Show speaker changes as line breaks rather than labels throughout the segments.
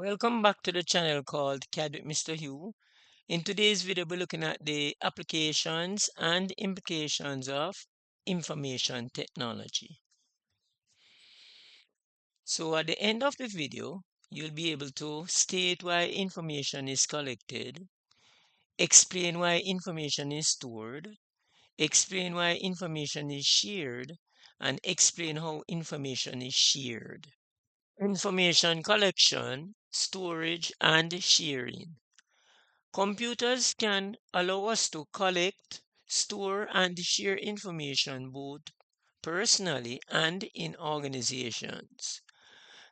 Welcome back to the channel called CAD with Mr. Hugh. In today's video, we're looking at the applications and implications of information technology. So at the end of the video, you'll be able to state why information is collected, explain why information is stored, explain why information is shared, and explain how information is shared. Information collection, storage, and sharing. Computers can allow us to collect, store, and share information both personally and in organizations.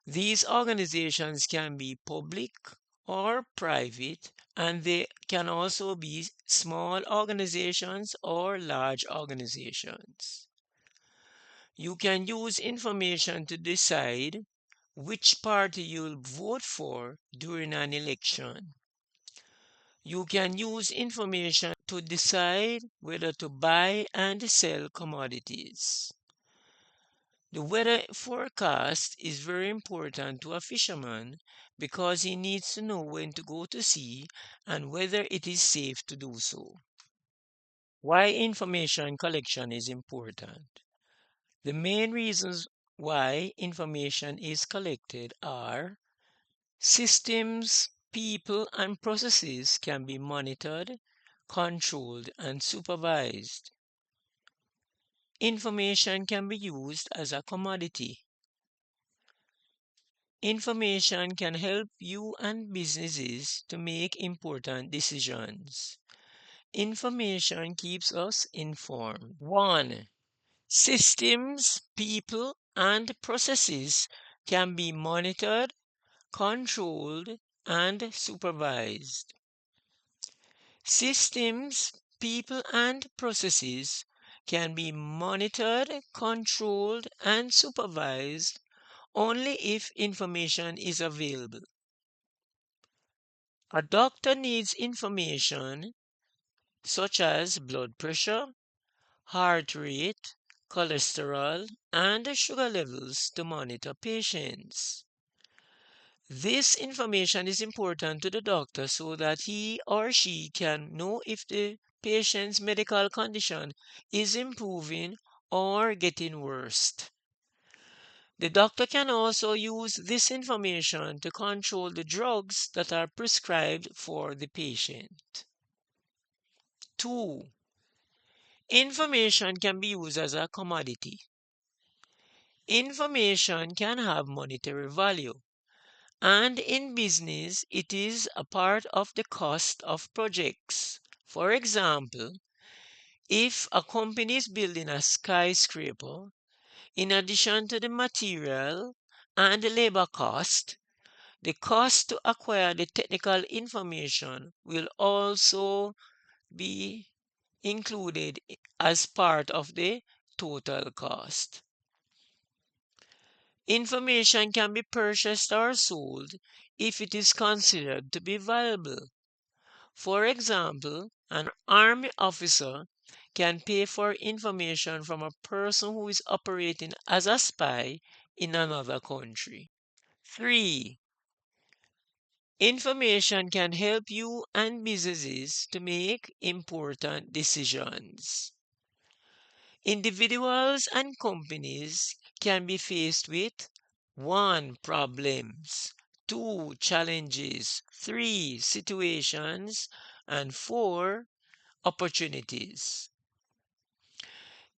These organizations can be public or private, and they can also be small organizations or large organizations. You can use information to decide which party you'll vote for during an election. You can use information to decide whether to buy and sell commodities. The weather forecast is very important to a fisherman because he needs to know when to go to sea and whether it is safe to do so. Why information collection is important. The main reasons why information is collected are systems, people, and processes can be monitored, controlled, and supervised. Information can be used as a commodity. Information can help you and businesses to make important decisions. Information keeps us informed. 1. Systems, people, and processes can be monitored, controlled, and supervised. Systems, people, and processes can be monitored, controlled, and supervised only if information is available. A doctor needs information such as blood pressure, heart rate, cholesterol, and sugar levels to monitor patients. This information is important to the doctor so that he or she can know if the patient's medical condition is improving or getting worse. The doctor can also use this information to control the drugs that are prescribed for the patient. 2. Information can be used as a commodity. Information can have monetary value. And in business, it is a part of the cost of projects. For example, if a company is building a skyscraper, in addition to the material and the labor cost, the cost to acquire the technical information will also be included as part of the total cost. Information can be purchased or sold if it is considered to be valuable. For example, an army officer can pay for information from a person who is operating as a spy in another country. 3. Information can help you and businesses to make important decisions. Individuals and companies can be faced with 1. Problems, 2. Challenges, 3. Situations, and 4. Opportunities.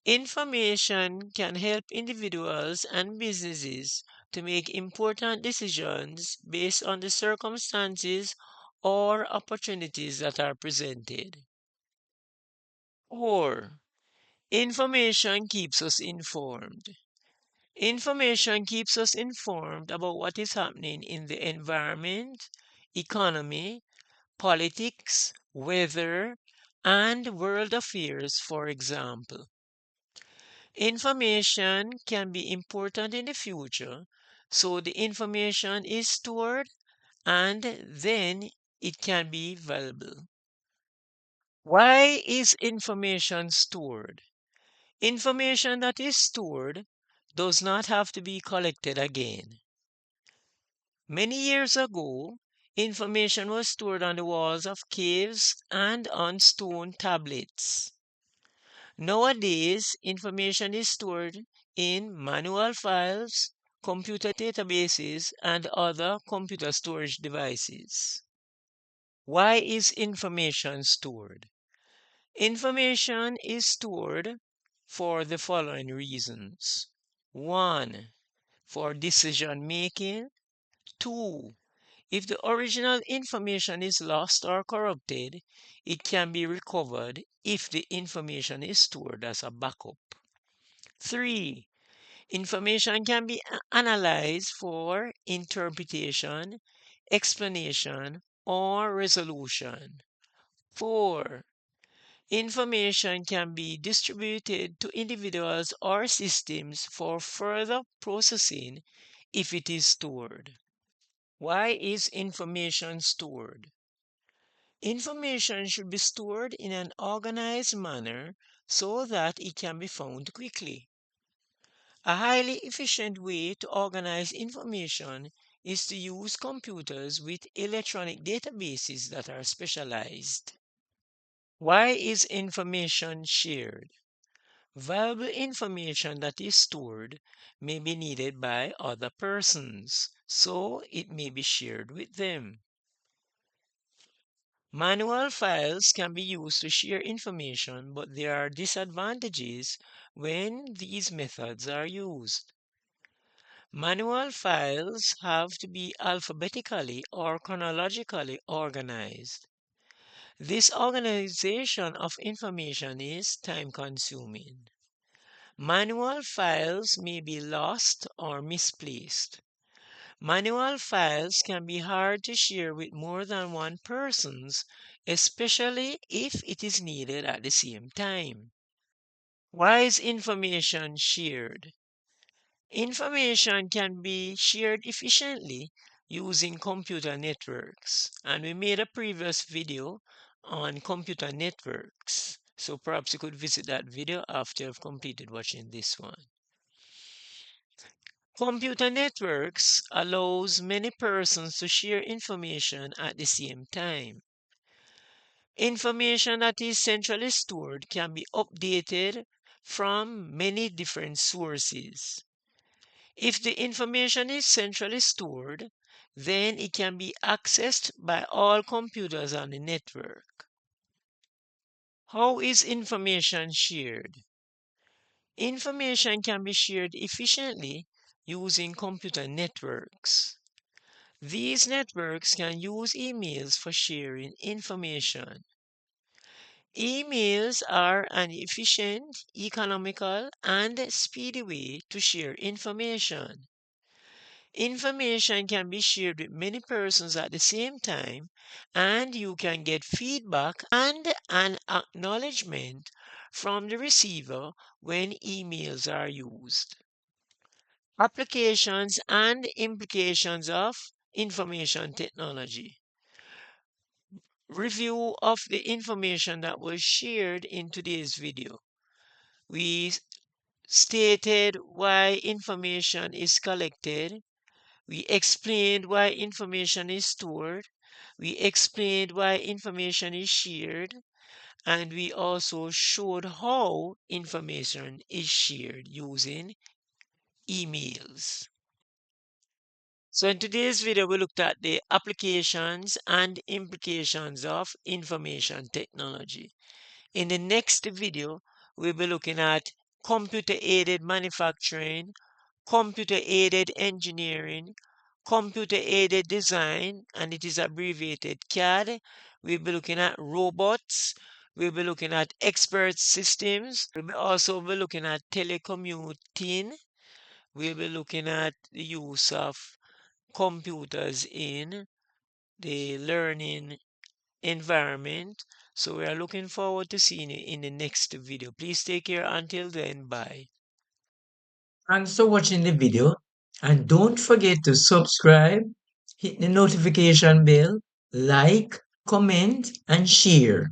Information can help individuals and businesses to make important decisions based on the circumstances or opportunities that are presented. 4. Information keeps us informed. Information keeps us informed about what is happening in the environment, economy, politics, weather, and world affairs, for example. Information can be important in the future, so the information is stored and then it can be valuable. Why is information stored? Information that is stored does not have to be collected again. Many years ago, information was stored on the walls of caves and on stone tablets. Nowadays, information is stored in manual files, computer databases, and other computer storage devices. Why is information stored? Information is stored for the following reasons. 1. For decision making. 2. If the original information is lost or corrupted, it can be recovered if the information is stored as a backup. 3. Information can be analyzed for interpretation, explanation, or resolution. 4. Information can be distributed to individuals or systems for further processing if it is stored. Why is information stored? Information should be stored in an organized manner so that it can be found quickly. A highly efficient way to organize information is to use computers with electronic databases that are specialized. Why is information shared? Valuable information that is stored may be needed by other persons, so it may be shared with them. Manual files can be used to share information, but there are disadvantages when these methods are used. Manual files have to be alphabetically or chronologically organized. This organization of information is time-consuming. Manual files may be lost or misplaced. Manual files can be hard to share with more than one person, especially if it is needed at the same time. Why is information shared? Information can be shared efficiently using computer networks, and we made a previous video on computer networks, so perhaps you could visit that video after you've completed watching this one. Computer networks allows many persons to share information at the same time. Information that is centrally stored can be updated from many different sources. If the information is centrally stored, then it can be accessed by all computers on the network. How is information shared? Information can be shared efficiently using computer networks. These networks can use emails for sharing information. Emails are an efficient, economical, and speedy way to share information. Information can be shared with many persons at the same time, and you can get feedback and an acknowledgement from the receiver when emails are used. Applications and implications of information technology. Review of the information that was shared in today's video. We stated why information is collected. We explained why information is stored. We explained why information is shared. And we also showed how information is shared using emails. So in today's video, we looked at the applications and implications of information technology. In the next video, we'll be looking at computer-aided manufacturing, computer-aided engineering, computer-aided design, and it is abbreviated CAD. We'll be looking at robots. We'll be looking at expert systems. We'll also be looking at telecommuting. We'll be looking at the use of computers in the learning environment. So we are looking forward to seeing you in the next video. Please take care until then. Bye.
Thanks for watching the video, and don't forget to subscribe, hit the notification bell, like, comment, and share.